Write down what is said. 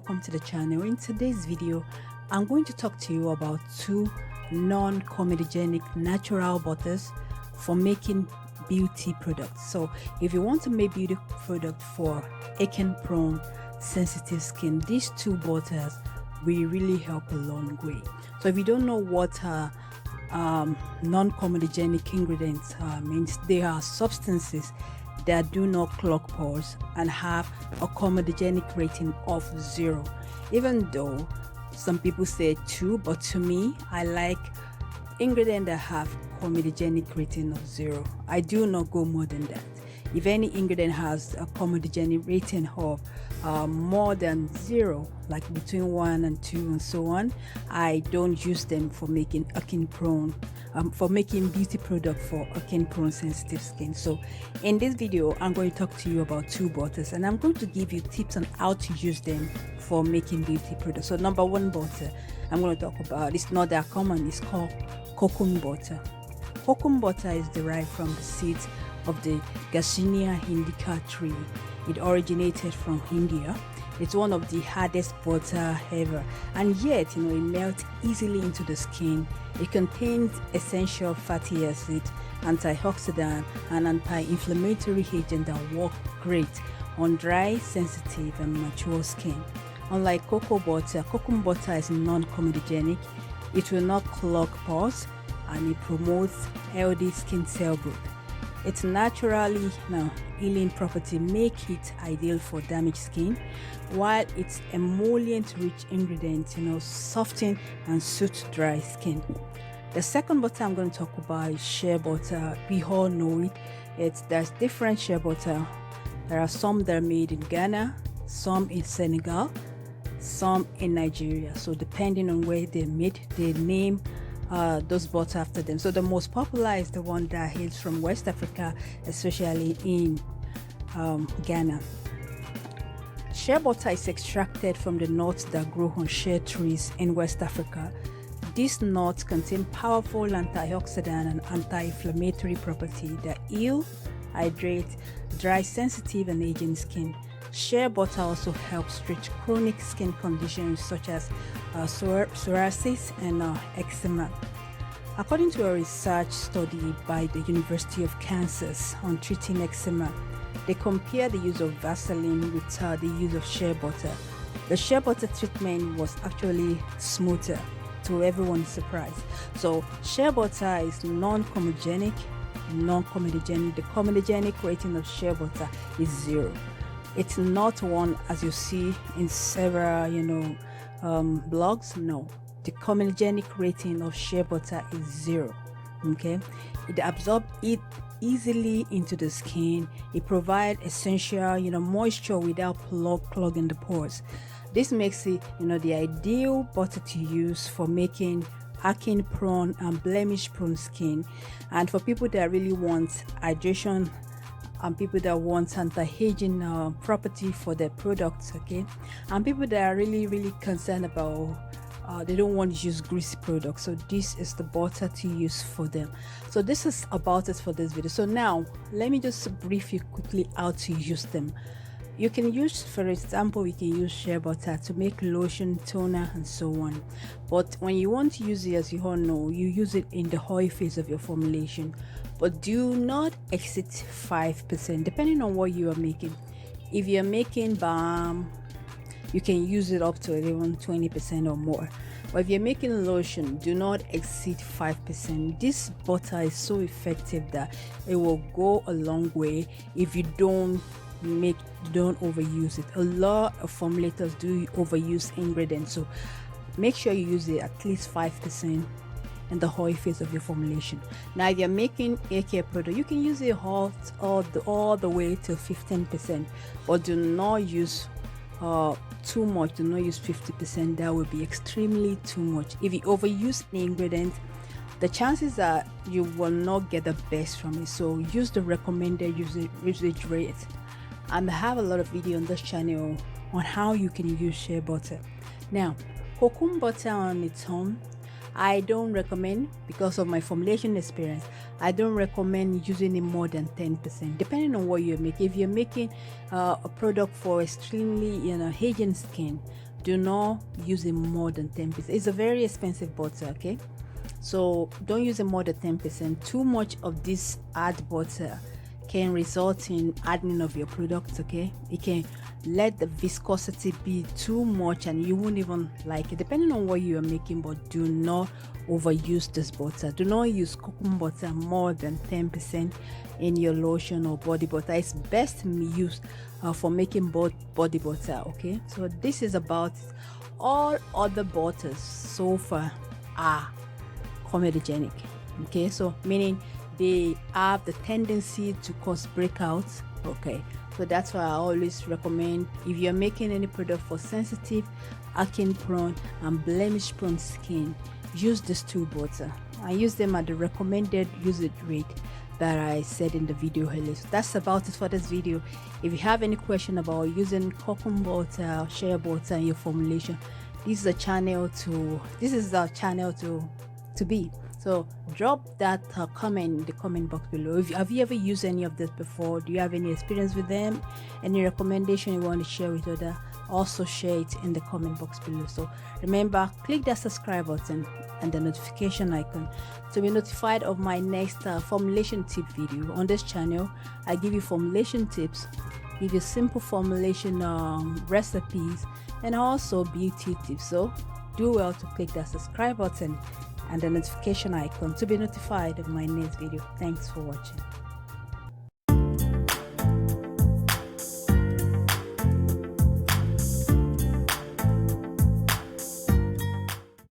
welcome to the channel. In today's video, I'm going to talk to you about two non-comedogenic natural butters for making beauty products. So if you want to make beauty product for acne prone sensitive skin, these two butters will really help a long way. So if you don't know what non-comedogenic ingredients means, they are substances that do not clog pores and have a comedogenic rating of 0. Even though some people say 2, but to me, I like ingredients that have comedogenic rating of 0. I do not go more than that. If any ingredient has a comedogenic rating of more than 0, like between 1 and 2 and so on, I don't use them for making acne prone for making beauty product for acne prone sensitive skin. So in this video, I'm going to talk to you about two butters, and I'm going to give you tips on how to use them for making beauty products. So number one butter I'm going to talk about, it's not that common, it's called Hokum Butter. Hokum Butter is derived from the seeds of the Garcinia indica tree. It originated from India. It's one of the hardest butter ever, and yet it melts easily into the skin. It contains essential fatty acid, antioxidant, and anti-inflammatory agent that work great on dry, sensitive, and mature skin. Unlike cocoa butter, Hokum Butter is non-comedogenic. It will not clog pores, and it promotes healthy skin cell growth. Its naturally healing property make it ideal for damaged skin, while its emollient-rich ingredients, soften and soothe dry skin. The second butter I'm going to talk about is shea butter. We all know it. There's different shea butter. There are some that are made in Ghana, some in Senegal, some in Nigeria. So depending on where they're made, they name those butter after them. So the most popular is the one that hails from West Africa, especially in Ghana. Shea butter is extracted from the nuts that grow on shea trees in West Africa. These nuts contain powerful antioxidant and anti-inflammatory properties that heal, hydrate, dry, sensitive, and aging skin. Shea butter also helps treat chronic skin conditions such as psoriasis and eczema. According to a research study by the University of Kansas on treating eczema, they compare the use of Vaseline with the use of shea butter. The shea butter treatment was actually smoother, to everyone's surprise. So shea butter is non-comedogenic. The comedogenic rating of shea butter is 0. It's not one as you see in several blogs. No, the comedogenic rating of shea butter is 0. Okay, it absorbs it easily into the skin. It provides essential moisture without clogging the pores. This makes it the ideal butter to use for making acne prone and blemish prone skin, and for people that really want hydration and people that want anti-aging property for their products, okay, and people that are really concerned about they don't want to use greasy products. So this is the butter to use for them. So this is about it for this video. So now let me just brief you quickly how to use them. You can use, for example, you can use shea butter to make lotion, toner, and so on. But when you want to use it, as you all know, you use it in the oil phase of your formulation. But do not exceed 5%, depending on what you are making. If you're making balm, you can use it up to even 20% or more. But if you're making lotion, do not exceed 5%. This butter is so effective that it will go a long way if you don't overuse it. A lot of formulators do overuse ingredients, so make sure you use it at least 5% in the oil phase of your formulation. Now if you're making hair care product, you can use it all the way to 15%, but do not use too much. Do not use 50%. That would be extremely too much. If you overuse the ingredient, the chances are you will not get the best from it. So use the recommended usage rate. And I have a lot of video on this channel on how you can use shea butter. Now, Hokum Butter on its own, I don't recommend, because of my formulation experience, I don't recommend using it more than 10%, depending on what you're making. If you're making a product for extremely aging skin, do not use it more than 10%. It's a very expensive butter, okay? So don't use it more than 10%. Too much of this hard butter can result in hardening of your product, okay? It can let the viscosity be too much and you won't even like it, depending on what you are making. But do not overuse this butter. Do not use Hokum butter more than 10% in your lotion or body butter. It's best used for making body butter, okay? So this is about it. All other butters so far are comedogenic, okay? So meaning they have the tendency to cause breakouts, okay? So that's why I always recommend, if you're making any product for sensitive, acne prone and blemish prone skin, use these two butter. I use them at the recommended usage rate that I said in the video earlier. So that's about it for this video. If you have any question about using Hokum butter or Shea Butter in your formulation, this is a channel to be. So drop that comment in the comment box below. Have you ever used any of this before? Do you have any experience with them? Any recommendation you want to share with others? Also share it in the comment box below. So remember, click that subscribe button and the notification icon to be notified of my next formulation tip video. On this channel, I give you formulation tips, give you simple formulation recipes, and also beauty tips. So do well to click that subscribe button and the notification icon to be notified of my next video. Thanks for watching.